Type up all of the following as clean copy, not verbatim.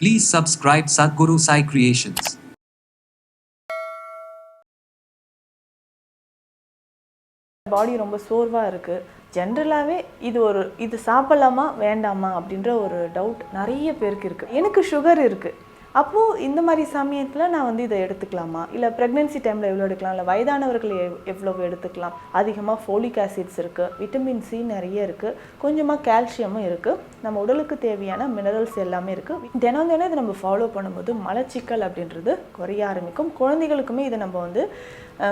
Please subscribe Sadhguru Sai Creations. பாடி ரொம்ப சோர்வாக இருக்குது. ஜென்ரலாகவே இது சாப்பிடலாமா வேண்டாமா அப்படின்ற ஒரு டவுட் நிறைய பேருக்கு இருக்குது. எனக்கு சுகர் இருக்குது, அப்போது இந்த மாதிரி சமயத்தில் நான் இதை எடுத்துக்கலாமா, இல்லை ப்ரெக்னென்சி டைமில் எவ்வளோ எடுக்கலாம், இல்லை வயதானவர்கள் எவ்வளோ எடுத்துக்கலாம். அதிகமாக ஃபோலிக் ஆசிட்ஸ் இருக்குது, விட்டமின் சி நிறைய இருக்குது, கொஞ்சமாக கால்சியமும் இருக்குது, நம்ம உடலுக்கு தேவையான மினரல்ஸ் எல்லாமே இருக்குது. தினம் இதை நம்ம ஃபாலோ பண்ணும்போது மலச்சிக்கல் அப்படின்றது குறைய ஆரம்பிக்கும். குழந்தைகளுக்குமே இதை நம்ம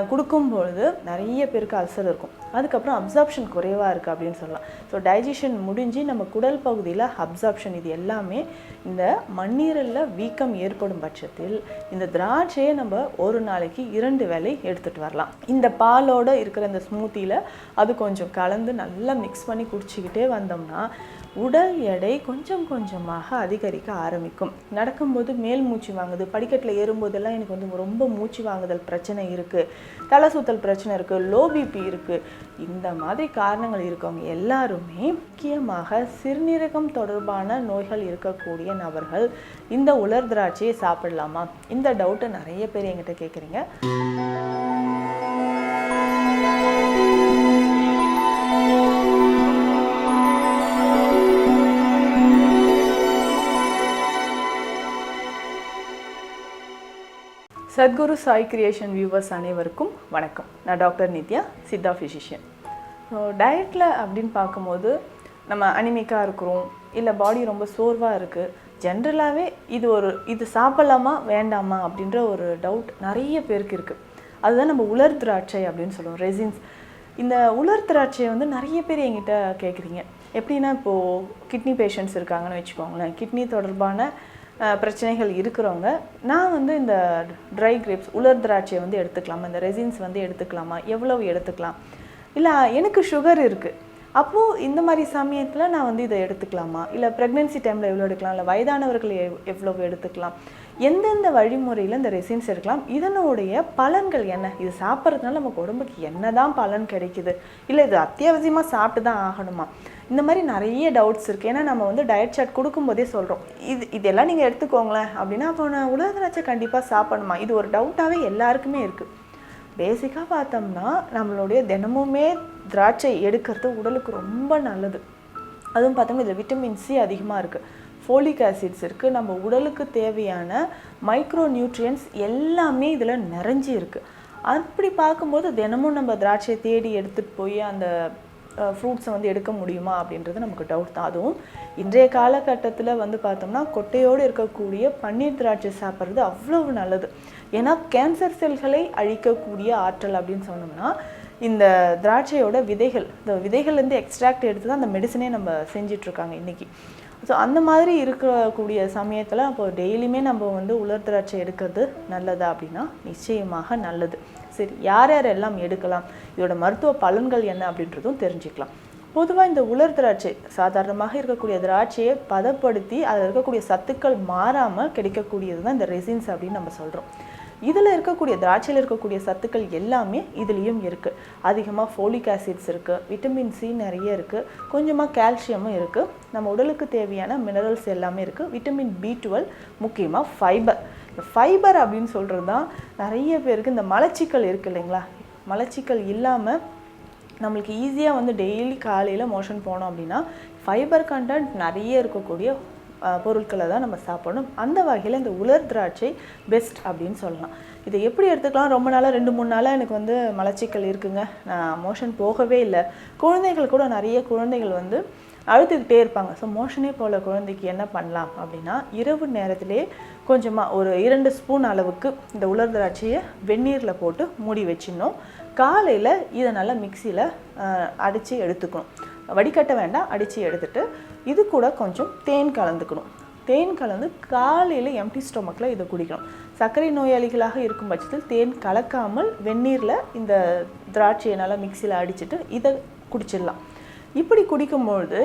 கொடுக்கும்பொழுது நிறைய பேருக்கு அல்சர் இருக்கும், அதுக்கப்புறம் அப்சார்ப்ஷன் குறைவாக இருக்குது அப்படின்னு சொல்லலாம். ஸோ டைஜஷன் முடிஞ்சு நம்ம குடல் பகுதியில் அப்சார்ப்ஷன் இது எல்லாமே இந்த மண்ணீரலில் வீக்கம் ஏற்படும் பட்சத்தில் இந்த திராட்சையை நம்ம ஒரு நாளைக்கு 2 வேளை எடுத்துகிட்டு வரலாம். இந்த பாலோடு இருக்கிற இந்த ஸ்மூத்தியில் அது கொஞ்சம் கலந்து நல்லா மிக்ஸ் பண்ணி குடிச்சிக்கிட்டே வந்தோம்னா உடல் எடை கொஞ்சம் கொஞ்சமாக அதிகரிக்க ஆரம்பிக்கும். நடக்கும்போது மேல் மூச்சு வாங்குது, படிக்கட்டில் ஏறும்போதெல்லாம் எனக்கு ரொம்ப மூச்சு வாங்குதல் பிரச்சனை இருக்குது, தலை சுத்தல் பிரச்சனை இருக்குது, லோ பிபி இருக்குது, இந்த மாதிரி காரணங்கள் இருக்கவங்க எல்லாருமே முக்கியமாக சிறுநீரகம் தொடர்பான நோய்கள் இருக்கக்கூடிய நபர்கள் இந்த உலர் திராட்சையை சாப்பிடலாமா, இந்த டவுட்டை நிறைய பேர் என்கிட்ட கேட்குறீங்க. சத்குரு சாய் கிரியேஷன் வியூவர்ஸ் அனைவருக்கும் வணக்கம். நான் doctor Nithya, Siddha physician. So டயட்டில் அப்படின்னு பார்க்கும்போது நம்ம அனிமிக்காக இருக்கிறோம், இல்லை பாடி ரொம்ப சோர்வாக இருக்குது. ஜென்ரலாகவே இது சாப்பிடலாமா வேண்டாமா அப்படின்ற ஒரு டவுட் நிறைய பேருக்கு இருக்குது. அதுதான் நம்ம உலர் திராட்சை அப்படின்னு சொல்லுவோம், ரெசின்ஸ். இந்த உலர் திராட்சையை நிறைய பேர் என்கிட்ட கேட்குறீங்க. எப்படின்னா, இப்போது கிட்னி பேஷண்ட்ஸ் இருக்காங்கன்னு வச்சுக்கோங்களேன், கிட்னி தொடர்பான பிரச்சனைகள் இருக்கிறவங்க நான் இந்த ட்ரை கிரேப்ஸ் உலர் திராட்சையை எடுத்துக்கலாமா, இந்த ரெசின்ஸ் எடுத்துக்கலாமா, எவ்வளவு எடுத்துக்கலாம், இல்லை எனக்கு சுகர் இருக்குது, அப்போது இந்த மாதிரி சமயத்தில் நான் இதை எடுத்துக்கலாமா, இல்லை ப்ரெக்னென்சி டைமில் எவ்வளோ எடுக்கலாம், இல்லை வயதானவர்கள் எவ்வளவு எடுத்துக்கலாம், எந்தெந்த வழிமுறையில் இந்த ரெசின்ஸ் எடுக்கலாம், இதனுடைய பலன்கள் என்ன, இது சாப்பிட்றதுனால நமக்கு உடம்புக்கு என்ன தான் பலன் கிடைக்குது, இல்லை இது அத்தியாவசியமாக சாப்பிட்டு தான் ஆகணுமா, இந்த மாதிரி நிறைய டவுட்ஸ் இருக்குது. ஏன்னா நம்ம டயட் சார்ட் கொடுக்கும்போதே சொல்கிறோம், இதெல்லாம் நீங்கள் எடுத்துக்கோங்களேன் அப்படின்னா, அப்போ நான் உலர் திராட்சை கண்டிப்பாக சாப்பிடணுமா, இது ஒரு டவுட்டாகவே எல்லாருக்குமே இருக்குது. பேசிக்காக பார்த்தோம்னா நம்மளுடைய தினமுமே திராட்சை எடுக்கிறது உடலுக்கு ரொம்ப நல்லது. அதுவும் பார்த்தோம்னா இதில் விட்டமின் சி அதிகமாக இருக்குது, ஃபோலிக் ஆசிட்ஸ் இருக்குது, நம்ம உடலுக்கு தேவையான மைக்ரோ நியூட்ரியன்ஸ் எல்லாமே இதில் நிறைஞ்சி இருக்குது. அப்படி பார்க்கும்போது தினமும் நம்ம திராட்சையை தேடி எடுத்துகிட்டு போய் அந்த ஃப்ரூட்ஸை எடுக்க முடியுமா அப்படின்றது நமக்கு டவுட் தான். அதுவும் இன்றைய காலகட்டத்தில் பார்த்தோம்னா கொட்டையோடு இருக்கக்கூடிய பன்னீர் திராட்சை சாப்பிட்றது அவ்வளவு நல்லது. ஏன்னா கேன்சர் செல்களை அழிக்கக்கூடிய ஆற்றல் அப்படின்னு சொன்னோம்னா இந்த திராட்சையோட விதைகள், இந்த விதைகள்லேருந்து எக்ஸ்ட்ராக்ட் எடுத்து தான் அந்த மெடிசனே நம்ம செஞ்சிட்ருக்காங்க இன்றைக்கி. ஸோ அந்த மாதிரி இருக்கக்கூடிய சமயத்தில் அப்போ டெய்லியுமே நம்ம உலர் திராட்சை எடுக்கிறது நல்லதா அப்படின்னா நிச்சயமாக நல்லது. சரி, யார் யாரெல்லாம் எடுக்கலாம், இதோட மருத்துவ பலன்கள் என்ன அப்படின்றதும் தெரிஞ்சுக்கலாம். பொதுவாக இந்த உலர் திராட்சை சாதாரணமாக இருக்கக்கூடிய திராட்சையை பதப்படுத்தி அதில் இருக்கக்கூடிய சத்துக்கள் மாறாமல் கிடைக்கக்கூடியது தான் இந்த ரெசின்ஸ் அப்படின்னு நம்ம சொல்கிறோம். இதில் இருக்கக்கூடிய திராட்சையில் இருக்கக்கூடிய சத்துக்கள் எல்லாமே இதுலேயும் இருக்குது. அதிகமாக ஃபோலிக் ஆசிட்ஸ் இருக்குது, விட்டமின் சி நிறைய இருக்குது, கொஞ்சமாக கால்சியமும் இருக்குது, நம்ம உடலுக்கு தேவையான மினரல்ஸ் எல்லாமே இருக்குது, விட்டமின் B12, முக்கியமாக ஃபைபர். இந்த ஃபைபர் அப்படின்னு சொல்கிறது தான் நிறைய பேருக்கு இந்த மலச்சிக்கல் இருக்குது இல்லைங்களா, மலச்சிக்கல் இல்லாமல் நம்மளுக்கு ஈஸியாக டெய்லி காலையில் மோஷன் போனோம் அப்படின்னா ஃபைபர் கண்டென்ட் நிறைய இருக்கக்கூடிய பொருட்களை தான் நம்ம சாப்பிடணும். அந்த வகையில் இந்த உலர் திராட்சை பெஸ்ட் அப்படின்னு சொல்லலாம். இதை எப்படி எடுத்துக்கலாம், ரொம்ப நாளாக 2-3 நாளாக எனக்கு மலச்சிக்கல் இருக்குங்க, நான் மோஷன் போகவே இல்லை. குழந்தைகள் கூட நிறைய குழந்தைகள் அழுத்துக்கிட்டே இருப்பாங்க. ஸோ மோஷனே போல குழந்தைக்கு என்ன பண்ணலாம் அப்படின்னா, இரவு நேரத்திலே கொஞ்சமாக ஒரு 2 ஸ்பூன் அளவுக்கு இந்த உலர் திராட்சையை வெந்நீரில் போட்டு மூடி வச்சிடணும். காலையில் இதை நல்லா மிக்சியில் அடித்து எடுத்துக்கணும், வடிகட்ட வேண்டாம், அடித்து எடுத்துட்டு இது கூட கொஞ்சம் தேன் கலந்துக்கணும். தேன் கலந்து காலையில் எம்டி ஸ்டொமக்கில் இதை குடிக்கணும். சர்க்கரை நோயாளிகளாக இருக்கும் பட்சத்தில் தேன் கலக்காமல் வெந்நீரில் இந்த திராட்சையை நல்லா மிக்சியில் அடிச்சுட்டு இதை குடிச்சிடலாம். இப்படி குடிக்கும்பொழுது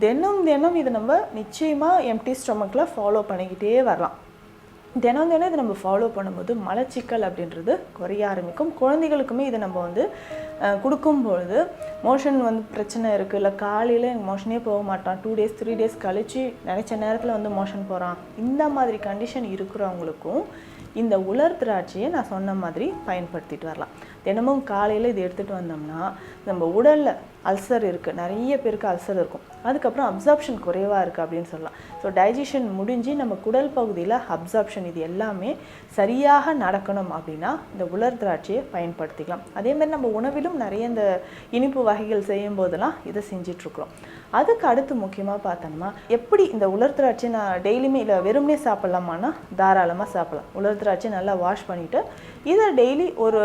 தினம் இதை நம்ம நிச்சயமாக எம்டி ஸ்டொமக்கில் ஃபாலோ பண்ணிக்கிட்டே வரலாம். தினம் தினம் இதை நம்ம ஃபாலோ பண்ணும்போது மலச்சிக்கல் அப்படின்றது குறைய ஆரம்பிக்கும். குழந்தைகளுக்குமே இதை நம்ம வந்து கொடுக்கும்பொழுது மோஷன் வந்து பிரச்சனை இருக்குது, இல்லை காலையில் எனக்கு மோஷனே போக மாட்டான், 2 days 3 days கழித்து நினச்ச நேரத்தில் வந்து மோஷன் போகிறான், இந்த மாதிரி கண்டிஷன் இருக்கிறவங்களுக்கும் இந்த உலர் திராட்சையை நான் சொன்ன மாதிரி பயன்படுத்திட்டு வரலாம். தினமும் காலையில் இது எடுத்துகிட்டு வந்தோம்னா நம்ம உடலில் அல்சர் இருக்குது, நிறைய பேருக்கு அல்சர் இருக்கும், அதுக்கப்புறம் அப்சார்ப்ஷன் குறைவாக இருக்குது அப்படின்னு சொல்லலாம். ஸோ டைஜஷன் முடிஞ்சு நம்ம குடல் பகுதியில் அப்சார்ப்ஷன் இது எல்லாமே சரியாக நடக்கணும் அப்படின்னா இந்த உலர் திராட்சையை பயன்படுத்திக்கலாம். அதேமாதிரி நம்ம உணவிலும் நிறைய இந்த இனிப்பு வகைகள் செய்யும் போதெல்லாம் இதை செஞ்சிட்ருக்குறோம். அதுக்கு அடுத்து முக்கியமாக பார்த்தோம்னா எப்படி இந்த உலர் திராட்சை நான் டெய்லியுமே இல்லை வெறுமனே சாப்பிட்லாமான்னா தாராளமாக சாப்பிட்லாம். உலர் திராட்சை நல்லா வாஷ் பண்ணிவிட்டு இதை டெய்லி ஒரு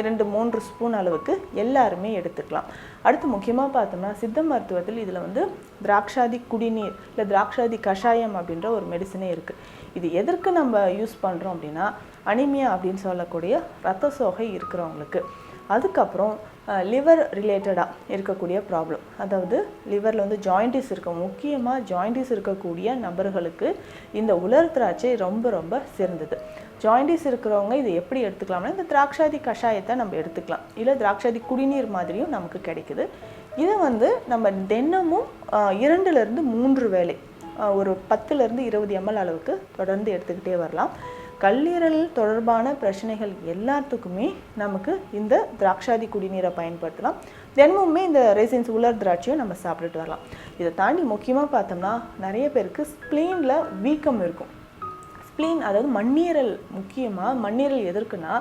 2-3 ஸ்பூன் அளவுக்கு எல்லாருமே எடுத்துக்கலாம். அடுத்து முக்கியமாக பார்த்தோம்னா சித்த மருத்துவத்தில் இதில் வந்து திராட்சாதி குடிநீர் இல்லை திராட்சாதி கஷாயம் அப்படின்ற ஒரு மெடிசனே இருக்குது. இது எதற்கு நம்ம யூஸ் பண்ணுறோம் அப்படின்னா அனிமியா அப்படின்னு சொல்லக்கூடிய இரத்த சோகை இருக்கிறவங்களுக்கு, அதுக்கப்புறம் லிவர் ரிலேட்டடாக இருக்கக்கூடிய ப்ராப்ளம், அதாவது லிவரில் வந்து ஜாயிண்டிஸ் இருக்கும், முக்கியமாக ஜாயிண்டிஸ் இருக்கக்கூடிய நபர்களுக்கு இந்த உலர் திராட்சை ரொம்ப ரொம்ப சிறந்தது. ஜாயிண்டிஸ் இருக்கிறவங்க இது எப்படி எடுத்துக்கலாம்னா இந்த திராட்சாதி கஷாயத்தை நம்ம எடுத்துக்கலாம், இல்லை திராட்சாதி குடிநீர் மாதிரியும் நமக்கு கிடைக்குது. இதை வந்து நம்ம தினமும் 2-3 வேளை ஒரு 10-20 ml அளவுக்கு தொடர்ந்து எடுத்துக்கிட்டே வரலாம். கல்லீரல் தொடர்பான பிரச்சனைகள் எல்லாத்துக்குமே நமக்கு இந்த திராட்சாதி குடிநீரை பயன்படுத்தலாம். தினமுமே இந்த ரெசின்ஸ் உலர் திராட்சையும் நம்ம சாப்பிட்டுட்டு வரலாம். இதை தாண்டி முக்கியமாக பார்த்தோம்னா நிறைய பேருக்கு ஸ்ப்ளீனில் வீக்கம் இருக்கும். ஸ்ப்ளீன் அதாவது மண்ணீரல், முக்கியமாக மண்ணீரல் எதற்குன்னா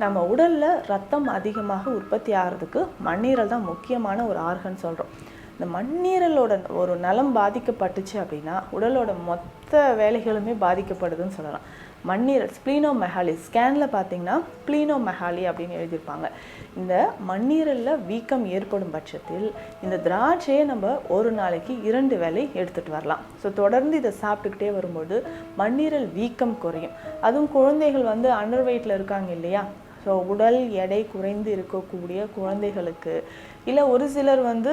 நம்ம உடலில் ரத்தம் அதிகமாக உற்பத்தி ஆகிறதுக்கு மண்ணீரல் தான் முக்கியமான ஒரு ஆர்கன் சொல்கிறோம். இந்த மண்ணீரலோட ஒரு நலம் பாதிக்கப்பட்டுச்சு அப்படின்னா உடலோட மொத்த வேலைகளுமே பாதிக்கப்படுதுன்னு சொல்லலாம். மண்ணீரல் ஸ்ப்ளீனோமெகாலி ஸ்கேனில் பார்த்தீங்கன்னா ஸ்ப்ளீனோமெகாலி அப்படின்னு எழுதியிருப்பாங்க. இந்த மண்ணீரலில் வீக்கம் ஏற்படும் பட்சத்தில் இந்த திராட்சையை நம்ம ஒரு நாளைக்கு 2 வேளை எடுத்துகிட்டு வரலாம். ஸோ தொடர்ந்து இதை சாப்பிட்டுக்கிட்டே வரும்போது மண்ணீரல் வீக்கம் குறையும். அதுவும் குழந்தைகள் வந்து அண்டர் வெயிட்டில் இருக்காங்க இல்லையா, ஸோ உடல் எடை குறைந்து இருக்கக்கூடிய குழந்தைகளுக்கு, இல்லை ஒரு சிலர் வந்து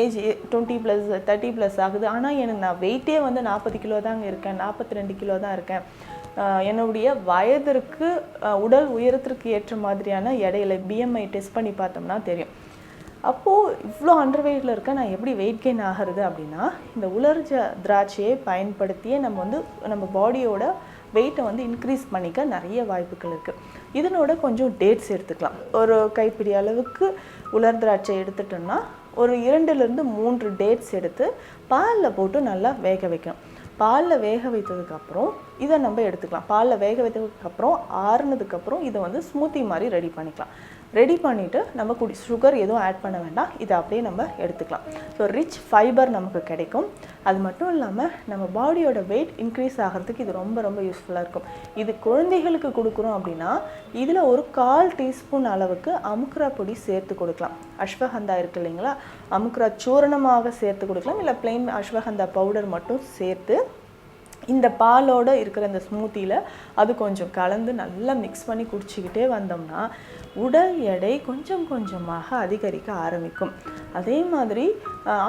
ஏஜ் 20+, 30+ ஆகுது, ஆனால் எனக்கு நான் வெயிட்டே வந்து 40 கிலோ தாங்க இருக்கேன், 42 கிலோ தான் இருக்கேன், என்னுடைய வயதிற்கு உடல் உயரத்திற்கு ஏற்ற மாதிரியான எடையில BMI டெஸ்ட் பண்ணி பார்த்தோம்னா தெரியும். அப்போது இவ்வளோ அண்டர் வெயிட்டில் இருக்க நான் எப்படி வெயிட் கெயின் ஆகிறது அப்படின்னா இந்த உலர் திராட்சையை பயன்படுத்தியே நம்ம பாடியோட வெயிட்டை வந்து இன்க்ரீஸ் பண்ணிக்க நிறைய வாய்ப்புகள் இருக்குது. இதனோட கொஞ்சம் டேட்ஸ் எடுத்துக்கலாம். ஒரு கைப்பிடி அளவுக்கு உலர் திராட்சை எடுத்துட்டோம்னா ஒரு 2-3 டேட்ஸ் எடுத்து பாலில் போட்டு நல்லா வேக வைக்கணும். பாலில் வேக வைத்ததுக்கப்புறம் இதை நம்ம எடுத்துக்கலாம். பாலில் வேக வைத்ததுக்கப்புறம் ஆறுனதுக்கப்புறம் இதை வந்து ஸ்மூத்தி மாதிரி ரெடி பண்ணிக்கலாம். ரெடி பண்ணிவிட்டு நம்ம சுகர் எதுவும் ஆட் பண்ண வேண்டாம், இதை அப்படியே நம்ம எடுத்துக்கலாம். ஸோ ரிச் ஃபைபர் நமக்கு கிடைக்கும். அது மட்டும் இல்லாமல் நம்ம பாடியோட வெயிட் இன்க்ரீஸ் ஆகிறதுக்கு இது ரொம்ப ரொம்ப யூஸ்ஃபுல்லாக இருக்கும். இது குழந்தைகளுக்கு கொடுக்குறோம் அப்படின்னா இதில் ஒரு 1/4 டீஸ்பூன் அளவுக்கு அமுக்குரா பொடி சேர்த்து கொடுக்கலாம். அஸ்வகந்தா இருக்குது இல்லைங்களா, அமுக்குரா சூரணமாக சேர்த்து கொடுக்கலாம், இல்லை பிளெயின் அஸ்வகந்தா பவுடர் மட்டும் சேர்த்து இந்த பாலோடு இருக்கிற இந்த ஸ்மூத்தியில் அது கொஞ்சம் கலந்து நல்லா மிக்ஸ் பண்ணி குடிச்சிக்கிட்டே வந்தோம்னா உடல் எடை கொஞ்சம் கொஞ்சமாக அதிகரிக்க ஆரம்பிக்கும். அதே மாதிரி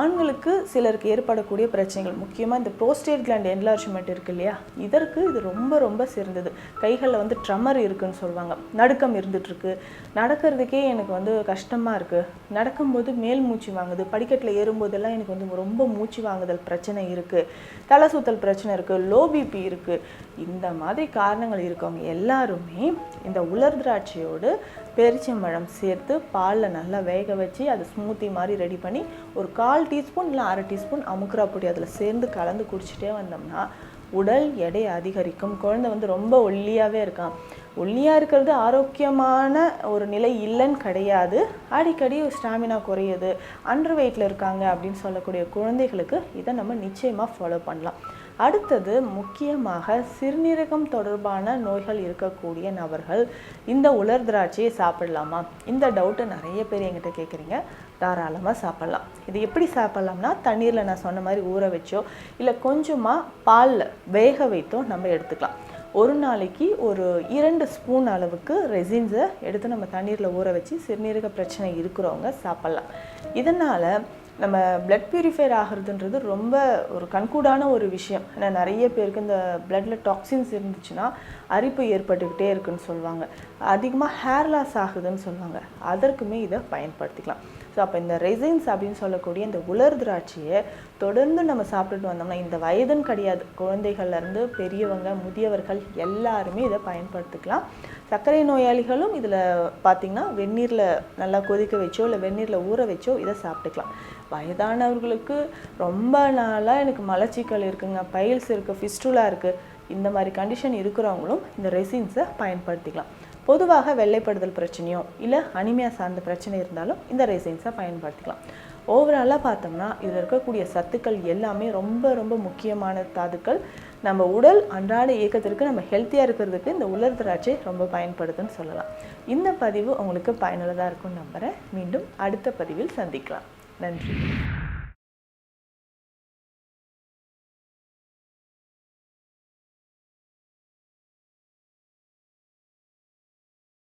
ஆண்களுக்கு சிலருக்கு ஏற்படக்கூடிய பிரச்சனைகள், முக்கியமாக இந்த ப்ரோஸ்டேட் கிளாண்ட் என்லார்ஜ்மெண்ட் இருக்குது இல்லையா, இதற்கு இது ரொம்ப ரொம்ப சிறந்தது. கைகளில் வந்து ட்ரமர் இருக்குதுன்னு சொல்லுவாங்க, நடுக்கம் இருந்துகிட்ருக்கு, நடக்கிறதுக்கே எனக்கு வந்து கஷ்டமாக இருக்குது, நடக்கும்போது மேல் மூச்சு வாங்குது, படிக்கட்டில் ஏறும்போதெல்லாம் எனக்கு வந்து ரொம்ப மூச்சு வாங்குதல் பிரச்சனை இருக்குது, தலை சுத்தல் பிரச்சனை இருக்குது, லோ பிபி இருக்குது, இந்த மாதிரி காரணங்கள் இருக்கவங்க எல்லாருமே இந்த உலர் திராட்சையோடு பேரிச்சம்பழம் சேர்த்து பாலில் நல்லா வேக வச்சு அது ஸ்மூத்தி மாதிரி ரெடி பண்ணி ஒரு 1/4 டீஸ்பூன் இல்லை 1/2 டீஸ்பூன் அமுக்குரா பொடி அதில் சேர்ந்து கலந்து குடிச்சிட்டே வந்தோம்னா உடல் எடை அதிகரிக்கும். குழந்தை வந்து ரொம்ப ஒல்லியாகவே இருக்கான். ஒல்லியாக இருக்கிறது ஆரோக்கியமான ஒரு நிலை இல்லைன்னு கிடையாது. அடிக்கடி ஸ்டாமினா குறையுது, அண்டர் வெயிட்டில் இருக்காங்க அப்படின்னு சொல்லக்கூடிய குழந்தைகளுக்கு இதை நம்ம நிச்சயமாக ஃபாலோ பண்ணலாம். அடுத்தது முக்கியமாக சிறுநீரகம் தொடர்பான நோய்கள் இருக்கக்கூடிய நபர்கள் இந்த உலர் திராட்சையை சாப்பிடலாமா? இந்த டவுட்டு நிறைய பேர் என்கிட்ட கேட்குறீங்க. தாராளமாக சாப்பிட்லாம். இது எப்படி சாப்பிட்லாம்னா தண்ணீரில் நான் சொன்ன மாதிரி ஊற வச்சோ இல்லை கொஞ்சமாக பாலில் வேக வைத்தோ நம்ம எடுத்துக்கலாம். ஒரு நாளைக்கு ஒரு 2 ஸ்பூன் அளவுக்கு ரெசின்ஸை எடுத்து நம்ம தண்ணீரில் ஊற வச்சு சிறுநீரக பிரச்சனை இருக்கிறவங்க சாப்பிட்லாம். இதனால் நம்ம பிளட் பியூரிஃபைர் ஆகிறதுன்றது ரொம்ப ஒரு கண்கூடான ஒரு விஷயம். ஏன்னா நிறைய பேருக்கு இந்த பிளட்ல டாக்ஸின்ஸ் இருந்துச்சுன்னா அரிப்பு ஏற்பட்டுக்கிட்டே இருக்குன்னு சொல்லுவாங்க. அதிகமாக ஹேர் லாஸ் ஆகுதுன்னு சொல்லுவாங்க. அதற்குமே இதை பயன்படுத்திக்கலாம். ஸோ அப்போ இந்த ரெசின்ஸ் அப்படின்னு சொல்லக்கூடிய இந்த உலர் திராட்சையை தொடர்ந்து நம்ம சாப்பிட்டுட்டு வந்தோம்னா, இந்த வயதுன்னு கிடையாது, குழந்தைகள்லேருந்து பெரியவங்க முதியவர்கள் எல்லாருமே இதை பயன்படுத்திக்கலாம். சர்க்கரை நோயாளிகளும் இதில் பார்த்திங்கன்னா வெந்நீரில் நல்லா கொதிக்க வச்சோ இல்லை வெந்நீரில் ஊற வச்சோ இதை சாப்பிட்டுக்கலாம். வயதானவர்களுக்கு ரொம்ப நாளாக எனக்கு மலச்சிக்கல் இருக்குங்க, பைல்ஸ் இருக்குது, ஃபிஸ்டுலா இருக்குது, இந்த மாதிரி கண்டிஷன் இருக்கிறவங்களும் இந்த ரெசின்ஸை பயன்படுத்திக்கலாம். பொதுவாக வெள்ளைப்படுதல் பிரச்சனையோ இல்லை அனிமியா சார்ந்த பிரச்சனை இருந்தாலும் இந்த ரெசின்ஸை பயன்படுத்திக்கலாம். ஓவராலாக பார்த்தோம்னா இதில் இருக்கக்கூடிய சத்துக்கள் எல்லாமே ரொம்ப ரொம்ப முக்கியமான தாதுக்கள். நம்ம உடல் அன்றாட இயக்கத்திற்கு நம்ம ஹெல்த்தியாக இருக்கிறதுக்கு இந்த உலர் திராட்சை ரொம்ப பயன்படுதுன்னு சொல்லலாம். இந்த பதிவு உங்களுக்கு பயனுள்ளதாக இருக்கும்னு நம்புகிறேன். மீண்டும் அடுத்த பதிவில் சந்திக்கலாம். நன்றி.